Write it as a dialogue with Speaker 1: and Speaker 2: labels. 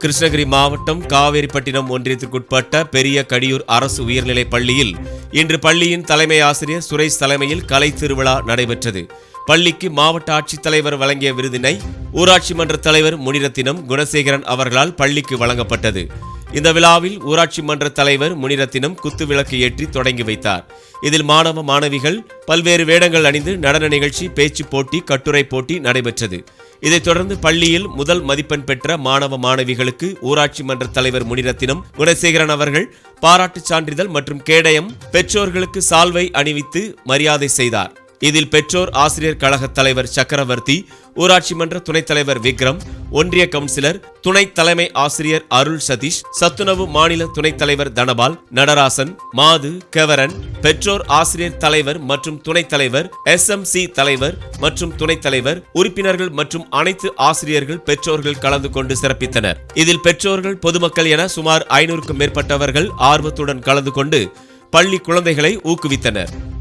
Speaker 1: கிருஷ்ணகிரி மாவட்டம் காவேரிப்பட்டினம் ஒன்றியத்திற்குட்பட்ட பெரிய கடியூர் அரசு உயர்நிலைப் பள்ளியில் இன்று பள்ளியின் தலைமை ஆசிரியர் சுரேஷ் தலைமையில் கலை திருவிழா நடைபெற்றது. பள்ளிக்கு மாவட்ட ஆட்சித்தலைவர் வழங்கிய விருதினை ஊராட்சி மன்ற தலைவர் முனிரத்தினம் குணசேகரன் அவர்களால் பள்ளிக்கு வழங்கப்பட்டது. இந்த விழாவில் ஊராட்சி மன்ற தலைவர் முனிரத்தினம் குத்துவிளக்கு ஏற்றி தொடங்கி வைத்தார். இதில் மாணவ மாணவிகள் பல்வேறு வேடங்கள் அணிந்து நடன நிகழ்ச்சி, பேச்சு போட்டி, கட்டுரை போட்டி நடைபெற்றது. இதைத் தொடர்ந்து பள்ளியில் முதல் மதிப்பெண் பெற்ற மாணவ மாணவிகளுக்கு ஊராட்சி மன்ற தலைவர் முனிரத்தினம் குணசேகரன் அவர்கள் பாராட்டுச் சான்றிதழ் மற்றும் கேடயம், பெற்றோர்களுக்கு சால்வை அணிவித்து மரியாதை செய்தார். இதில் பெற்றோர் ஆசிரியர் கழக தலைவர் சக்கரவர்த்தி, ஊராட்சி மன்ற துணைத் தலைவர் விக்ரம், ஒன்றிய கவுன்சிலர், துணை தலைமை ஆசிரியர் அருள் சதீஷ், சத்துணவு மாநில துணைத் தலைவர் தனபால், நடராசன், மாது, கெவரன், பெற்றோர் ஆசிரியர் தலைவர் மற்றும் துணைத் தலைவர், SMC தலைவர் மற்றும் துணைத் தலைவர், உறுப்பினர்கள் மற்றும் அனைத்து ஆசிரியர்கள், பெற்றோர்கள் கலந்து கொண்டு சிறப்பித்தனர். இதில் பெற்றோர்கள், பொதுமக்கள் என சுமார் 500க்கும் மேற்பட்டவர்கள் ஆர்வத்துடன் கலந்து கொண்டு பள்ளி குழந்தைகளை ஊக்குவித்தனர்.